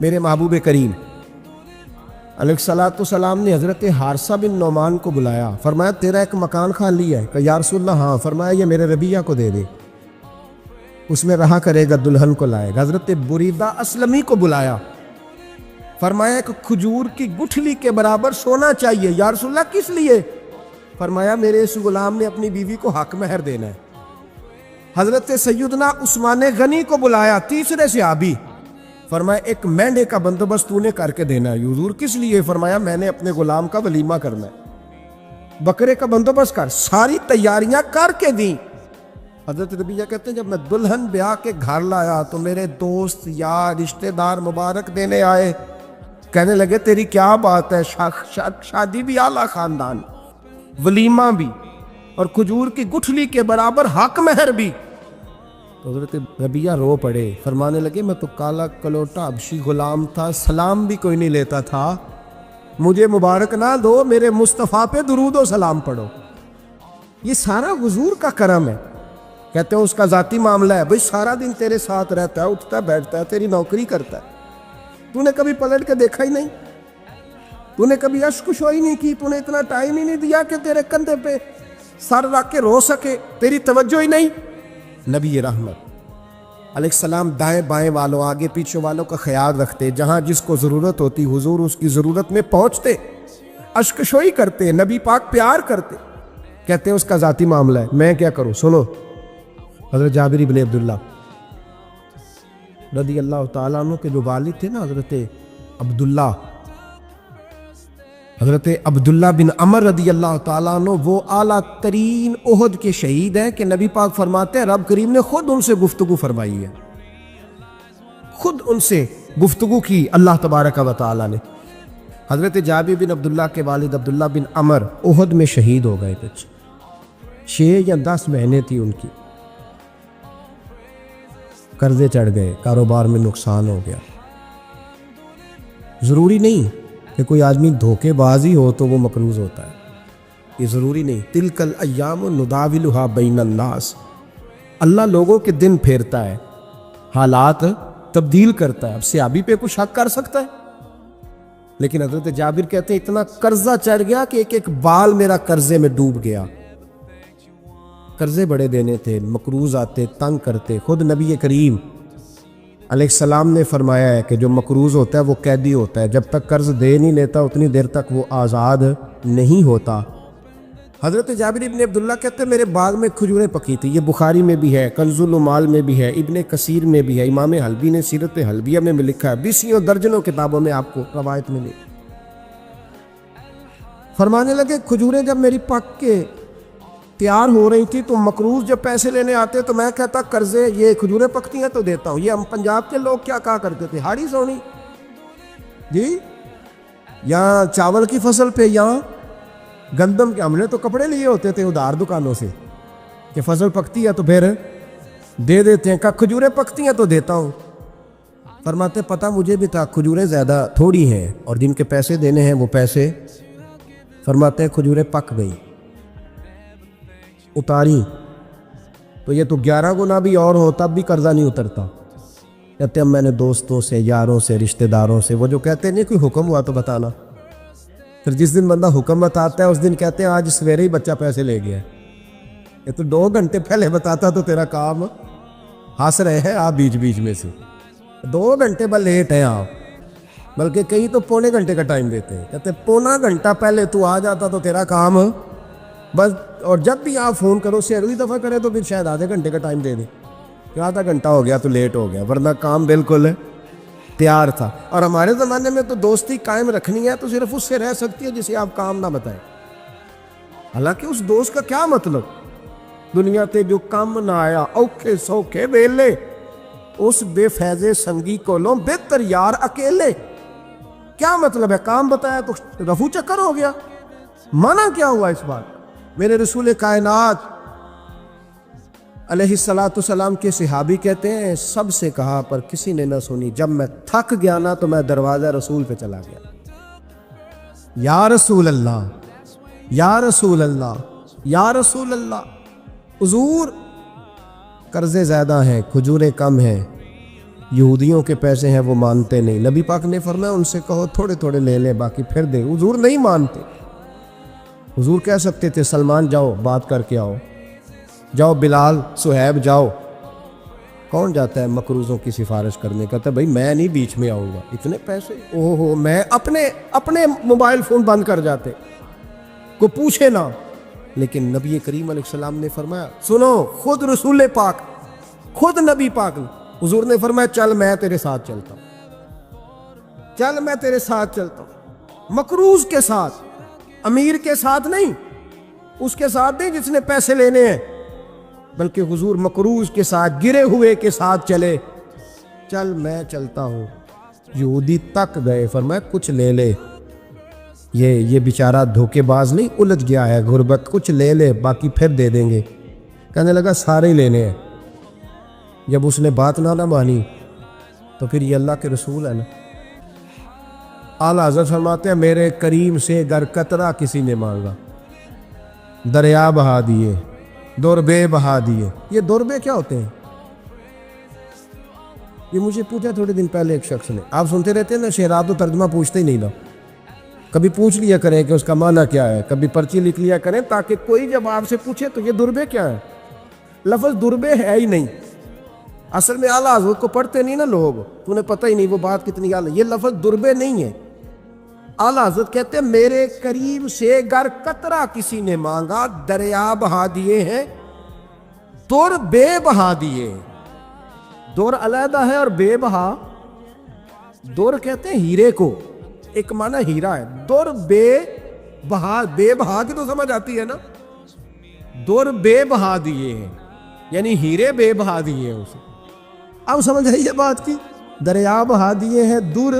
میرے محبوب کریم علیہ نے حضرت حارثہ بن نعمان کو بلایا، فرمایا تیرا ایک مکان خالی ہے؟ کہ یا رسول اللہ ہاں۔ فرمایا یہ میرے ربیہ کو دے دے، اس میں رہا کرے گا، دلہن کو لائے گا۔ حضرت بریدہ اسلمی کو بلایا، فرمایا ایک کھجور کی گٹھلی کے برابر سونا چاہیے۔ یا رسول اللہ کس لیے؟ فرمایا میرے اس غلام نے اپنی بیوی کو حق مہر دینا ہے۔ حضرت سیدنا عثمان غنی کو بلایا، تیسرے صحابی، فرمایا ایک مینڈے کا بندوبست تو نے کر کے دینا ہے۔ حضور کس لیے؟ فرمایا میں نے اپنے غلام کا ولیمہ کرنا ہے، بکرے کا بندوبست کر۔ ساری تیاریاں کر کے دیں۔ حضرت ربیہ کہتے ہیں جب میں دلہن بیاہ کے گھر لایا تو میرے دوست یار رشتہ دار مبارک دینے آئے، کہنے لگے تیری کیا بات ہے، شادی بھی اعلیٰ خاندان، ولیمہ بھی، اور کھجور کی گٹھلی کے برابر حق مہر بھی۔ تو حضرت ربیہ رو پڑے، فرمانے لگے میں تو کالا کلوٹا حبشی غلام تھا، سلام بھی کوئی نہیں لیتا تھا، مجھے مبارک نہ دو، میرے مصطفیٰ پہ درود و سلام پڑھو۔ یہ سارا حضور کا کرم ہے۔ کہتے ہیں اس کا ذاتی معاملہ ہے، بھئی سارا دن تیرے ساتھ رہتا ہے، اٹھتا ہے بیٹھتا ہے، تیری نوکری کرتا ہے، تو نے کبھی پلٹ کے دیکھا ہی نہیں، تو نے کبھی اشکشوئی نہیں کی، تو نے اتنا ٹائم ہی نہیں دیا کہ تیرے کندھے پہ سر رکھ کے رو سکے، تیری توجہ ہی نہیں۔ نبی رحمت علیہ السلام دائیں بائیں والوں آگے پیچھے والوں کا خیال رکھتے، جہاں جس کو ضرورت ہوتی حضور اس کی ضرورت میں پہنچتے، اشکشوئی کرتے، نبی پاک پیار کرتے۔ کہتے ہیں اس کا ذاتی معاملہ ہے، میں کیا کروں؟ سنو، حضرت جابر بن عبداللہ رضی اللہ تعالیٰ عنہ کے جو والد تھے نا، حضرت عبداللہ بن عمر رضی اللہ تعالیٰ عنہ، وہ اعلیٰ ترین احد کے شہید ہیں کہ نبی پاک فرماتے ہیں رب کریم نے خود ان سے گفتگو فرمائی ہے، خود ان سے گفتگو کی اللہ تبارک و تعالیٰ نے۔ حضرت جابر بن عبداللہ کے والد عبداللہ بن عمر احد میں شہید ہو گئے، کچھ 6 یا 10 مہینے تھی ان کی، قرضے چڑھ گئے، کاروبار میں نقصان ہو گیا۔ ضروری نہیں کہ کوئی آدمی دھوکے بازی ہو تو وہ مقروض ہوتا ہے، یہ ضروری نہیں۔ تلک الایام نداولھا بین الناس، اللہ لوگوں کے دن پھیرتا ہے، حالات تبدیل کرتا ہے۔ اب صحابی پہ کچھ حق کر سکتا ہے، لیکن حضرت جابر کہتے ہیں اتنا قرضہ چڑھ گیا کہ ایک ایک بال میرا قرضے میں ڈوب گیا۔ قرضے بڑے دینے تھے، مقروض آتے، تنگ کرتے۔ خود نبی کریم علیہ السلام نے فرمایا ہے کہ جو مقروض ہوتا ہے وہ قیدی ہوتا ہے، جب تک قرض دے نہیں لیتا اتنی دیر تک وہ آزاد نہیں ہوتا۔ حضرت جابر بن عبداللہ کہتے ہیں میرے باغ میں کھجوریں پکی تھی، یہ بخاری میں بھی ہے، کنز العمال میں بھی ہے، ابن کثیر میں بھی ہے، امام حلبی نے سیرت حلبیہ میں بھی لکھا ہے، 20 درجنوں کتابوں میں آپ کو روایت ملی۔ فرمانے لگے کھجوریں جب میری پک کے تیار ہو رہی تھی تو مقروض جب پیسے لینے آتے تو میں کہتا قرضے، یہ کھجوریں پکتی ہیں تو دیتا ہوں۔ یہ ہم پنجاب کے لوگ کیا کہا کرتے تھے، ہاڑی سونی جی، یہاں چاول کی فصل پہ، یہاں گندم کے، ہم نے تو کپڑے لیے ہوتے تھے ادھار دکانوں سے کہ فصل پکتی ہے تو پھر دے دیتے ہیں، کہ کھجوریں پکتی ہیں تو دیتا ہوں۔ فرماتے پتہ مجھے بھی تھا کھجوریں زیادہ تھوڑی ہیں اور جن کے پیسے دینے ہیں وہ پیسے، فرماتے ہیں کھجوریں پک گئی، اتاری تو یہ تو 11 گنا بھی اور ہو تب بھی قرضہ نہیں اترتا۔ کہتے ہیں میں نے دوستوں سے، یاروں سے، رشتہ داروں سے، وہ جو کہتے ہیں نہیں کوئی حکم ہوا تو بتانا، پھر جس دن بندہ حکم بتاتا ہے اس دن کہتے ہیں آج سویرے ہی بچہ پیسے لے گیا، یہ تو 2 گھنٹے پہلے بتاتا تو تیرا کام، ہنس رہے ہیں آپ بیچ بیچ میں سے، 2 گھنٹے بس لیٹ ہیں آپ، بلکہ کئی تو پونے گھنٹے کا ٹائم دیتے ہیں، کہتے ہیں پونا گھنٹہ پہلے تو آ جاتا تو تیرا کام بس، اور جب بھی آپ فون کرو سے اگلی دفعہ کرے تو پھر شاید آدھے گھنٹے کا ٹائم دے دیں کہ آدھا گھنٹہ ہو گیا تو لیٹ ہو گیا، ورنہ کام بالکل تیار تھا۔ اور ہمارے زمانے میں تو دوستی قائم رکھنی ہے تو صرف اس سے رہ سکتی ہے جسے آپ کام نہ بتائیں، حالانکہ اس دوست کا کیا مطلب، دنیا تے جو کام نہ آیا اوکھے سوکھے ویلے، اس بے فیض سنگی کولوں بہتر یار اکیلے، کیا مطلب ہے؟ کام بتایا تو رفو چکر ہو گیا، منع کیا ہوا اس بات؟ میرے رسول کائنات علیہ السلام کے صحابی کہتے ہیں سب سے کہا پر کسی نے نہ سنی، جب میں تھک گیا نا تو میں دروازہ رسول پہ چلا گیا، یا رسول اللہ، یا رسول اللہ، یا رسول اللہ، حضور قرضے زیادہ ہیں، کھجوریں کم ہیں، یہودیوں کے پیسے ہیں وہ مانتے نہیں. نبی پاک نے فرمایا ان سے کہو تھوڑے تھوڑے لے لیں باقی پھر دے. حضور نہیں مانتے. حضور کہہ سکتے تھے سلمان جاؤ بات کر کے آؤ, جاؤ بلال صہیب جاؤ. کون جاتا ہے مقروضوں کی سفارش کرنے؟ کہتا ہے بھائی میں نہیں بیچ میں آؤں گا, اتنے پیسے اوہ ہو, میں اپنے موبائل فون بند کر جاتے, کو پوچھے نہ. لیکن نبی کریم علیہ السلام نے فرمایا سنو, خود رسول پاک, خود نبی پاک نے, حضور نے فرمایا چل میں تیرے ساتھ چلتا ہوں, چل میں تیرے ساتھ چلتا ہوں. مقروض کے ساتھ, امیر کے ساتھ نہیں, اس کے ساتھ نہیں جس نے پیسے لینے ہیں, بلکہ حضور مقروض کے ساتھ, گرے ہوئے کے ساتھ چلے. چل میں چلتا ہوں. یہودی تک گئے, فرمایا کچھ لے لے, یہ بیچارہ دھوکے باز نہیں الجھ گیا ہے غربت, کچھ لے لے باقی پھر دے دیں گے. کہنے لگا سارے ہی لینے ہیں. جب اس نے بات نہ مانی تو پھر یہ اللہ کے رسول ہے نا. اعلیٰ حضرت فرماتے ہیں میرے کریم سے گر قطرہ کسی نے مانگا, دریا بہا دیے, دوربے بہا دیے. یہ دوربے کیا ہوتے ہیں؟ یہ مجھے پوچھا تھوڑے دن پہلے ایک شخص نے. آپ سنتے رہتے ہیں نا شعرات و ترجمہ پوچھتے ہی نہیں نا, کبھی پوچھ لیا کریں کہ اس کا معنی کیا ہے, کبھی پرچی لکھ لیا کریں تاکہ کوئی جب آپ سے پوچھے تو یہ دوربے کیا ہے. لفظ دوربے ہے ہی نہیں. اصل میں اعلیٰ حضرت کو پڑھتے نہیں نا لوگ, انہیں پتہ ہی نہیں وہ بات کتنی اعلیٰ. یہ لفظ دوربے نہیں ہے. اعلیٰ حضرت کہتے ہیں میرے کریم سے گر قطرہ کسی نے مانگا, دریا بہا دیے ہیں, دور بے بہا دیے. دور علیحدہ ہے اور بے بہا, دور کہتے ہیں ہیرے کو, ایک معنی ہیرا ہے. دور بے بہا, بے بہا کی تو سمجھ آتی ہے نا, دور بے بہا دیے ہیں یعنی ہیرے بے بہا دیے ہیں اسے. اب سمجھ آئیے بات کی, دریا بہا دیے ہیں, دور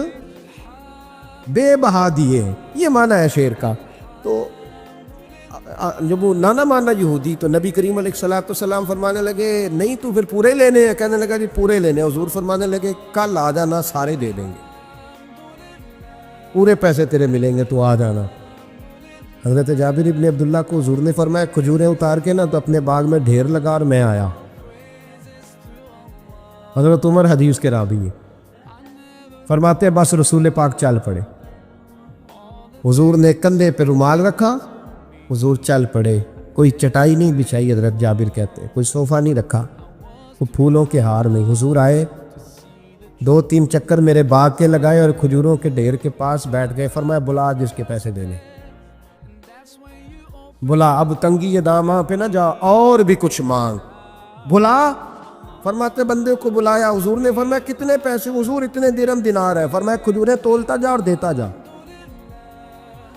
بے بہا دیے ہیں, یہ معنی ہے شعر کا. تو جب وہ نانا مانا یہودی تو نبی کریم علیہ السلام فرمانے لگے نہیں تو پھر پورے لینے ہیں. کہنے لگا جی پورے لینے. حضور فرمانے لگے کل آ جانا سارے دے دیں گے, پورے پیسے تیرے ملیں گے, تو آ جانا. حضرت جابر ابن عبداللہ کو حضور نے فرمایا کھجوریں اتار کے نا تو اپنے باغ میں ڈھیر لگا اور میں آیا. حضرت عمر حدیث کے راوی ہے, فرماتے ہیں بس رسول پاک چل پڑے. حضور نے کندھے پہ رومال رکھا, حضور چل پڑے. کوئی چٹائی نہیں بچھائی, حضرت جابر کہتے ہیں کوئی صوفہ نہیں رکھا, وہ پھولوں کے ہار نہیں. حضور آئے, 2-3 چکر میرے باغ کے لگائے اور کھجوروں کے ڈھیر کے پاس بیٹھ گئے. فرمایا بلا جس کے پیسے دینے, بلا, اب تنگی یہ داماں پہ نہ جا, اور بھی کچھ مانگ, بلا. فرماتے بندے کو بلایا. حضور نے فرمایا کتنے پیسے؟ حضور اتنے درہم دینار ہے. فرمایا کھجوریں تولتا جا اور دیتا جا.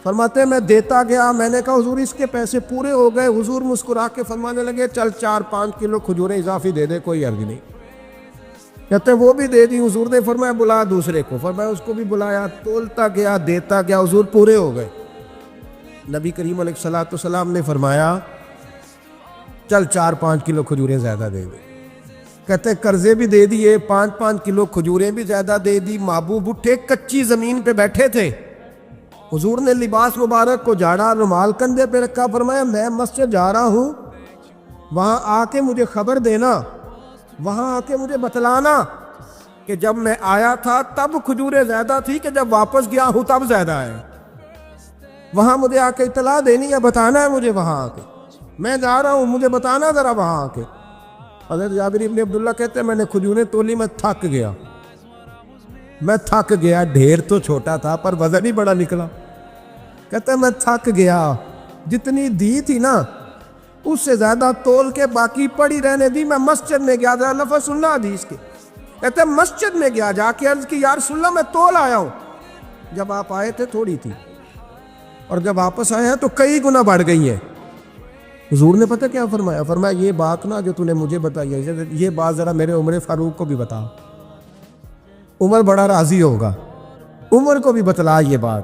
فرماتے میں دیتا گیا. میں نے کہا حضور اس کے پیسے پورے ہو گئے. حضور مسکرا کے فرمانے لگے چل 4-5 کلو کھجوریں اضافی دے دے, کوئی حرج نہیں. کہتے وہ بھی دے دی. حضور نے فرمایا بلا دوسرے کو. فرمایا اس کو بھی بلایا, تولتا گیا, دیتا گیا. حضور پورے ہو گئے. نبی کریم علیہ السلام نے فرمایا چل 4-5 کلو کھجوریں زیادہ دے دے. کہتے قرضے بھی دے دیے, 5-5 کلو کھجوریں بھی زیادہ دے دی. محبوب اٹھے, کچی زمین پہ بیٹھے تھے. حضور نے لباس مبارک کو جھاڑا, رومال کندھے پہ رکھا. فرمایا میں مسجد جا رہا ہوں, وہاں آ کے مجھے خبر دینا, وہاں آ کے مجھے بتلانا کہ جب میں آیا تھا تب کھجوریں زیادہ تھی کہ جب واپس گیا ہوں تب زیادہ ہے. وہاں مجھے آ کے اطلاع دینی ہے, بتانا ہے مجھے. وہاں آ کے میں جا رہا ہوں, مجھے بتانا ذرا وہاں آ کے. حضرت جابر ابن عبداللہ کہتے ہیں میں نے کھجوریں تولی, میں تھک گیا, میں تھک گیا. ڈھیر تو چھوٹا تھا پر وزن ہی بڑا نکلا. کہتے ہیں میں تھک گیا, جتنی دی تھی نا اس سے زیادہ تول کے باقی پڑی رہنے دی. میں مسجد میں گیا, ذرا لفظ سننا حدیث کے. کہتے ہیں مسجد میں گیا, جا کے عرض کی یا رسول اللہ میں تول آیا ہوں. جب آپ آئے تھے تھوڑی تھی, اور جب واپس آئے ہیں تو کئی گنا بڑھ گئی ہیں. حضور نے پتہ کیا فرمایا؟ فرمایا یہ بات نا جو تو نے مجھے بتائی ہے, یہ بات ذرا میرے عمر فاروق کو بھی بتا. عمر بڑا راضی ہوگا, عمر کو بھی بتلا یہ بات.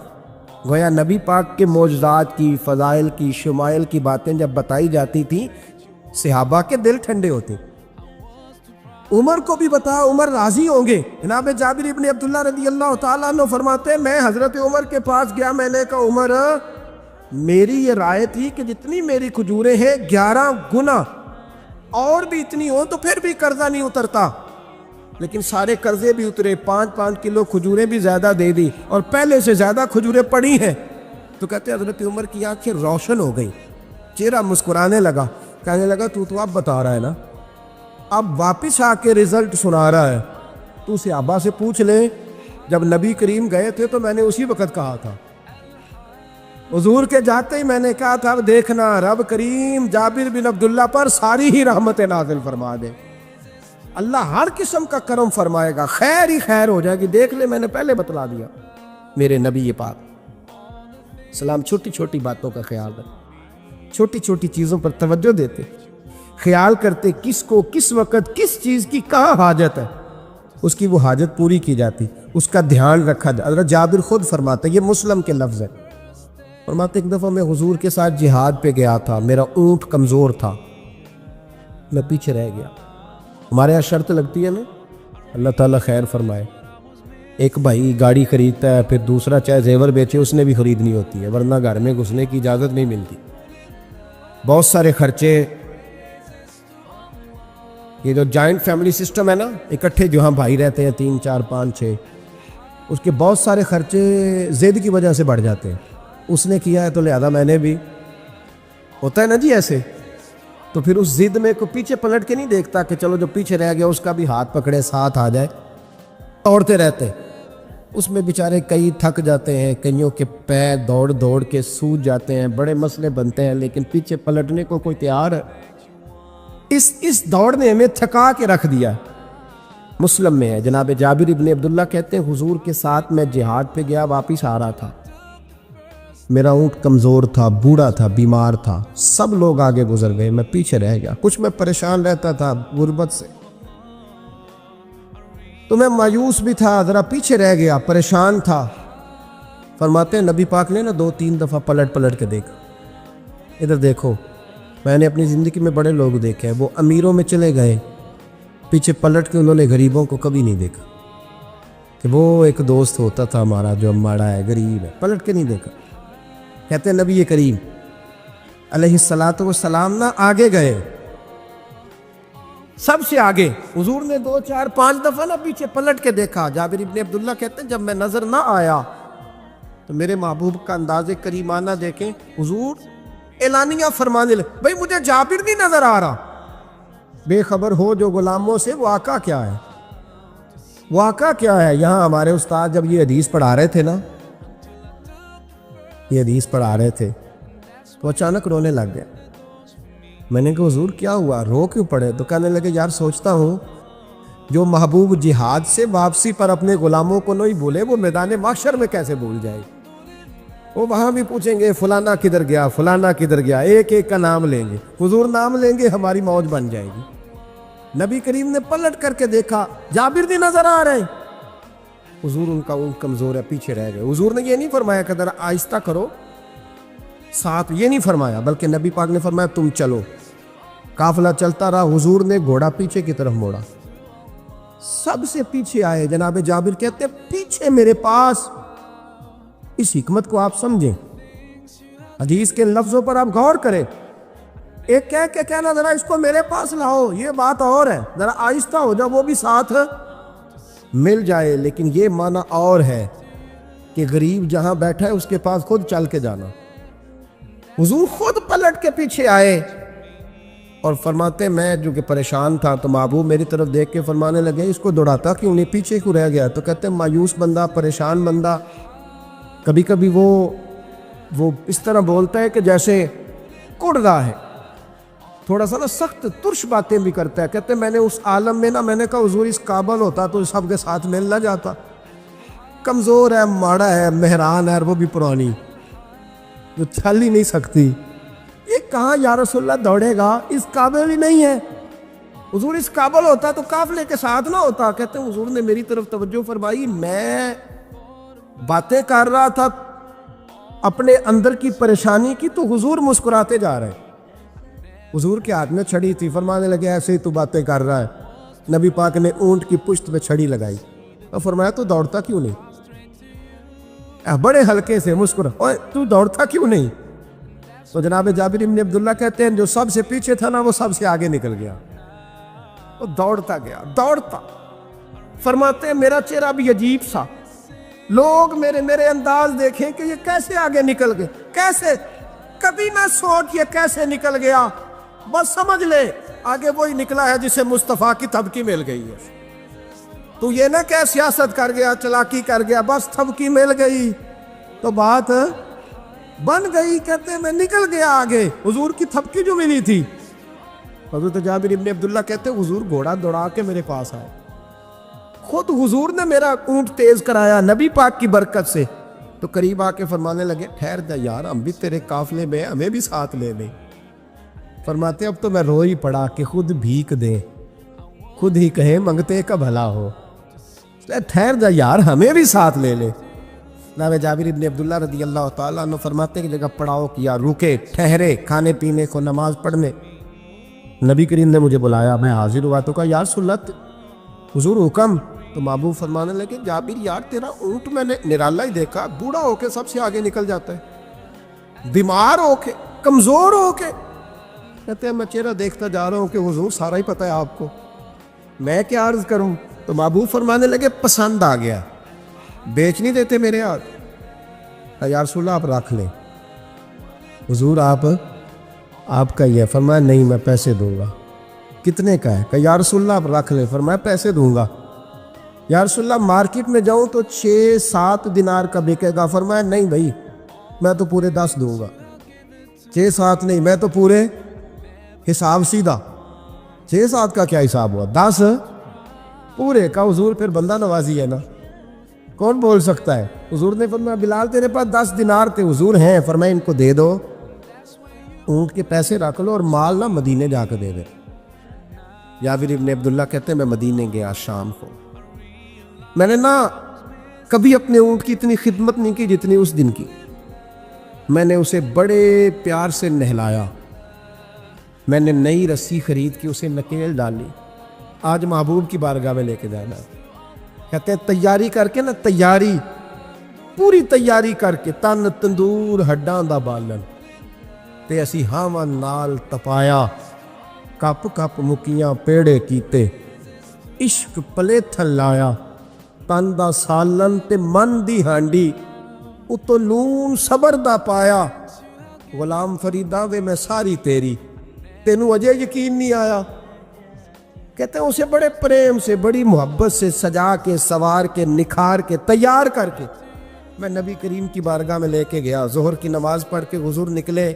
گویا نبی پاک کے معجزات کی, فضائل کی, شمائل کی باتیں جب بتائی جاتی تھیں صحابہ کے دل ٹھنڈے ہوتے. عمر کو بھی بتا, عمر راضی ہوں گے. جناب جابر ابن عبداللہ رضی اللہ تعالیٰ عنہ فرماتے ہیں میں حضرت عمر کے پاس گیا. میں نے کہا عمر میری یہ رائے تھی کہ جتنی میری کھجوریں ہیں 11 گنا اور بھی اتنی ہو تو پھر بھی قرضہ نہیں اترتا. لیکن سارے قرضے بھی اترے, 5 کلو کھجوریں بھی زیادہ دے دی اور پہلے سے زیادہ کھجوریں پڑی ہیں. تو کہتے ہیں حضرت عمر کی آنکھیں روشن ہو گئی, چہرہ مسکرانے لگا, کہنے لگا تو اب بتا رہا ہے نا, اب واپس آ کے رزلٹ سنا رہا ہے, تو صحابہ سے پوچھ لے جب نبی کریم گئے تھے تو میں نے اسی وقت کہا تھا, حضور کے جاتے ہی میں نے کہا تھا اب دیکھنا رب کریم جابر بن عبداللہ پر ساری ہی رحمت نازل فرما دے, اللہ ہر قسم کا کرم فرمائے گا, خیر ہی خیر ہو جائے گی, دیکھ لے میں نے پہلے بتلا دیا. میرے نبی پاک سلام چھوٹی چھوٹی باتوں کا خیال رکھتے, چھوٹی چھوٹی چیزوں پر توجہ دیتے, خیال کرتے کس کو کس وقت کس چیز کی کہاں حاجت ہے, اس کی وہ حاجت پوری کی جاتی, اس کا دھیان رکھا جاتا. حضرت جابر خود فرماتے, یہ مسلم کے لفظ ہے, فرماتے ایک دفعہ میں حضور کے ساتھ جہاد پہ گیا تھا, میرا اونٹ کمزور تھا, میں پیچھے رہ گیا. ہمارے یہاں شرط لگتی ہے نا, اللہ تعالیٰ خیر فرمائے, ایک بھائی گاڑی خریدتا ہے پھر دوسرا چاہے زیور بیچے اس نے بھی خریدنی ہوتی ہے, ورنہ گھر میں گھسنے کی اجازت نہیں ملتی. بہت سارے خرچے, یہ جو جوائنٹ فیملی سسٹم ہے نا, اکٹھے جہاں بھائی رہتے ہیں 3 4 5 6, اس کے بہت سارے خرچے ضد کی وجہ سے بڑھ جاتے ہیں. اس نے کیا ہے تو لہذا میں نے بھی, ہوتا ہے نا جی ایسے. تو پھر اس ضد میں کو پیچھے پلٹ کے نہیں دیکھتا کہ چلو جو پیچھے رہ گیا اس کا بھی ہاتھ پکڑے ساتھ آ جائے, دوڑتے رہتے. اس میں بیچارے کئی تھک جاتے ہیں, کئیوں کے پیر دوڑ دوڑ کے سوج جاتے ہیں, بڑے مسئلے بنتے ہیں, لیکن پیچھے پلٹنے کو کوئی تیار ہے؟ اس دوڑ نے ہمیں تھکا کے رکھ دیا. مسلم میں ہے, جناب جابر ابن عبداللہ کہتے ہیں حضور کے ساتھ میں جہاد پہ گیا, واپس آ رہا تھا, میرا اونٹ کمزور تھا, بوڑھا تھا, بیمار تھا, سب لوگ آگے گزر گئے, میں پیچھے رہ گیا. کچھ میں پریشان رہتا تھا غربت سے, تو میں مایوس بھی تھا, ذرا پیچھے رہ گیا, پریشان تھا. فرماتے ہیں نبی پاک نے نا 2-3 دفعہ پلٹ کے دیکھا, ادھر دیکھو. میں نے اپنی زندگی میں بڑے لوگ دیکھے ہیں, وہ امیروں میں چلے گئے, پیچھے پلٹ کے انہوں نے غریبوں کو کبھی نہیں دیکھا. کہ وہ ایک دوست ہوتا تھا ہمارا جو ماڑا ہے, غریب ہے, پلٹ کے نہیں دیکھا. کہتے ہیں نبی کریم علیہ الصلوۃ والسلام نا آگے گئے, سب سے آگے. حضور نے 2 4 5 دفعہ نا پیچھے پلٹ کے دیکھا. جابر ابن عبداللہ کہتے ہیں جب میں نظر نہ آیا تو میرے محبوب کا انداز کریمانہ دیکھیں, حضور اعلانیہ فرمانے لگے, بھئی مجھے جابر نہیں نظر آ رہا. بے خبر ہو جو غلاموں سے, واقعہ کیا ہے, واقعہ کیا ہے. یہاں ہمارے استاد جب یہ حدیث پڑھا رہے تھے نا, یہ حدیث پڑھا رہے تھے تو اچانک رونے لگ گیا. میں نے کہا حضور کیا ہوا, رو کیوں پڑے؟ تو کہنے لگے یار سوچتا ہوں جو محبوب جہاد سے واپسی پر اپنے غلاموں کو نہیں بھولے, وہ میدان محشر میں کیسے بھول جائے. وہ وہاں بھی پوچھیں گے فلانا کدھر گیا, فلانا کدھر گیا, ایک ایک کا نام لیں گے. حضور نام لیں گے, ہماری موج بن جائے گی. نبی کریم نے پلٹ کر کے دیکھا, جابر نہیں نظر آ رہے. حضور ان کا اونٹ کمزور ہے, پیچھے رہ گئے. حضور نے یہ نہیں فرمایا کہ ذرا آہستہ کرو ساتھ, یہ نہیں فرمایا, بلکہ نبی پاک نے فرمایا تم چلو. قافلہ چلتا رہا, حضور نے گھوڑا پیچھے کی طرف موڑا, سب سے پیچھے آئے. جناب جابر کہتے پیچھے میرے پاس. اس حکمت کو آپ سمجھیں, حدیث کے لفظوں پر آپ غور کریں. ایک کہہ کے کہنا ذرا اس کو میرے پاس لاؤ, یہ بات اور ہے, ذرا آہستہ ہو جاؤ, وہ بھی ساتھ مل جائے. لیکن یہ معنی اور ہے کہ غریب جہاں بیٹھا ہے اس کے پاس خود چل کے جانا. حضور خود پلٹ کے پیچھے آئے اور فرماتے میں جو کہ پریشان تھا تو محبوب میری طرف دیکھ کے فرمانے لگے اس کو دوڑاتا کیوں نہیں, پیچھے کیوں رہ گیا. تو کہتے ہیں مایوس بندہ, پریشان بندہ کبھی کبھی وہ اس طرح بولتا ہے کہ جیسے کڑ رہا ہے, تھوڑا سا نا سخت ترش باتیں بھی کرتا ہے. کہتے ہیں میں نے اس عالم میں نا, میں نے کہا حضور اس قابل ہوتا تو سب کے ساتھ مل نہ جاتا. کمزور ہے, ماڑا ہے, مہران ہے, اور وہ بھی پرانی جو چل ہی نہیں سکتی. یہ کہاں یا رسول اللہ دوڑے گا, اس قابل ہی نہیں ہے. حضور اس قابل ہوتا تو قافلے کے ساتھ نہ ہوتا. کہتے ہیں حضور نے میری طرف توجہ فرمائی, میں باتیں کر رہا تھا اپنے اندر کی پریشانی کی, تو حضور مسکراتے جا رہے. حضور کے ہاتھ میں چھڑی تھی, فرمانے لگے ایسے ہی تو باتیں کر رہا ہے. نبی پاک نے اونٹ کی پشت پہ چھڑی لگائی اور فرمایا تو دوڑتا کیوں نہیں, بڑے ہلکے سے مسکرا, اوے تو دوڑتا کیوں نہیں. تو جناب جابر ابن عبداللہ کہتے ہیں جو سب سے پیچھے تھا نا وہ سب سے آگے نکل گیا, وہ دوڑتا گیا, دوڑتا فرماتے ہیں میرا چہرہ بھی عجیب سا، لوگ میرے انداز دیکھیں کہ یہ کیسے آگے نکل گئے، کیسے، کبھی نہ سوچ یہ کیسے نکل گیا، بس سمجھ لے آگے وہی نکلا ہے جسے مصطفیٰ کی تھپکی مل گئی ہے۔ تو یہ نہ کہ سیاست کر گیا، چلاکی کر گیا، بس تھپکی مل گئی تو بات بن گئی۔ کہتے ہیں میں نکل گیا آگے، حضور کی تھپکی جو ملی تھی۔ حضرت جابر ابن عبداللہ کہتے ہیں حضور گھوڑا دوڑا کے میرے پاس آئے، خود حضور نے میرا اونٹ تیز کرایا نبی پاک کی برکت سے۔ تو قریب آ کے فرمانے لگے ٹھہر جا یار، ہم بھی تیرے قافلے میں، ہمیں بھی ساتھ لے لیں۔ فرماتے اب تو میں رو ہی پڑا کہ خود بھیک دیں، خود ہی کہیں منگتے کا بھلا ہو، ٹھہر جا یار ہمیں بھی ساتھ لے لے۔ جناب جابر ابن عبداللہ رضی اللہ تعالیٰ عنہ فرماتے ہیں کہ جگہ پڑاؤ کیا، رکے، ٹھہرے کھانے پینے کو، نماز پڑھنے۔ نبی کریم نے مجھے بلایا، میں حاضر ہوا تو کہا یا رسول اللہ حضور حکم۔ تو محبوب فرمانے لگے جابر یار تیرا اونٹ میں نے نرالا ہی دیکھا، بوڑھا ہو کے سب سے آگے نکل جاتا ہے، بیمار ہو کے، کمزور ہو کے۔ کہتے ہیں میں چہرہ دیکھتا جا رہا ہوں کہ حضور سارا ہی پتہ ہے آپ کو، میں کیا عرض کروں۔ تو محبوب فرمانے لگے پسند آ گیا، بیچ نہیں دیتے میرے ہاتھ، یا رسول اللہ آپ رکھ لیں، حضور آپ کا ہی ہے۔ فرمایا نہیں میں پیسے دوں گا۔ کتنے کا ہے؟ کہ یا رسول اللہ آپ رکھ لیں۔ فرمایا پیسے دوں گا۔ یا رسول اللہ مارکیٹ میں جاؤں تو 6-7 دینار کا بکے گا۔ فرمایا نہیں بھائی میں تو پورے 10 دوں گا، 6-7 نہیں، میں تو پورے حساب سیدھا، 6-7 کا کیا حساب ہوا، 10 پورے کا۔ حضور پھر بندہ نوازی ہے نا، کون بول سکتا ہے۔ حضور نے فرمایا بلال تیرے پاس 10 دینار تھے؟ حضور ہیں۔ فرمایا ان کو دے دو، اونٹ کے پیسے رکھ لو اور مال نہ مدینے جا کے دے دے۔ جابر ابن عبداللہ کہتے ہیں میں مدینے گیا شام کو، میں نے نہ کبھی اپنے اونٹ کی اتنی خدمت نہیں کی جتنی اس دن کی۔ میں نے اسے بڑے پیار سے نہلایا، میں نے نئی رسی خرید کے اسے نکیل ڈالی، آج محبوب کی بارگاہ میں لے کے جانا۔ کہتے ہیں تیاری کر کے نا، تیاری پوری تیاری کر کے، تن تندور ہڈاں دا بالن تے اسی ہاواں نال تپایا، کپ کپ مکیاں پیڑے کیتے، عشق پلے تھل لایا، تن دا سالن تے من دی ہانڈی، اتو لون صبر دا پایا، غلام فریدا وے میں ساری تیری، تینوں اجے یقین نہیں آیا۔ کہتے ہیں اسے بڑے پریم سے، بڑی محبت سے سجا کے، سوار کے، نکھار کے، تیار کر کے میں نبی کریم کی بارگاہ میں لے کے گیا۔ ظہر کی نماز پڑھ کے حضور نکلے،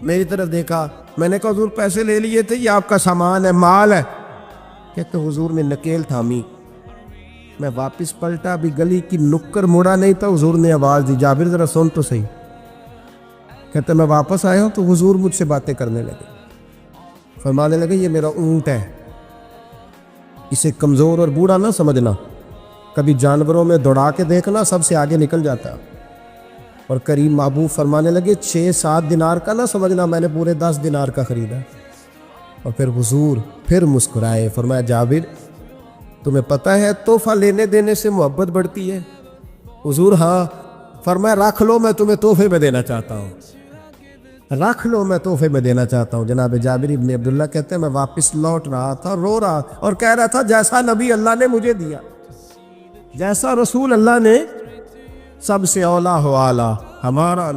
میری طرف دیکھا، میں نے کہا حضور پیسے لے لیے تھے، یہ آپ کا سامان ہے، مال ہے؟ کہتے حضور نے نکیل تھامی، میں واپس پلٹا، بھی گلی کی نکر مڑا نہیں تھا، حضور نے آواز دی جابر ذرا سن تو صحیح۔ کہتے میں واپس آیا ہوں تو حضور مجھ سے باتیں کرنے لگے، فرمانے لگے یہ میرا اونٹ ہے، اسے کمزور اور بوڑھا نہ سمجھنا، کبھی جانوروں میں دوڑا کے دیکھنا، سب سے آگے نکل جاتا ہے۔ اور کریم محبوب فرمانے لگے 6-7 دینار کا نہ سمجھنا، میں نے پورے 10 دینار کا خریدا۔ اور پھر حضور پھر مسکرائے، فرمایا جابر تمہیں پتہ ہے تحفہ لینے دینے سے محبت بڑھتی ہے؟ حضور ہاں۔ فرمایا رکھ لو، میں تمہیں تحفے میں دینا چاہتا ہوں، رکھ لو میں تحفے میں دینا چاہتا ہوں۔ جناب جابر ابن عبداللہ کہتے ہیں میں واپس لوٹ رہا تھا، رو رہا اور کہہ رہا تھا جیسا نبی اللہ نے مجھے دیا، جیسا رسول اللہ نے، سب سے اولا ہو اعلیٰ ہمارا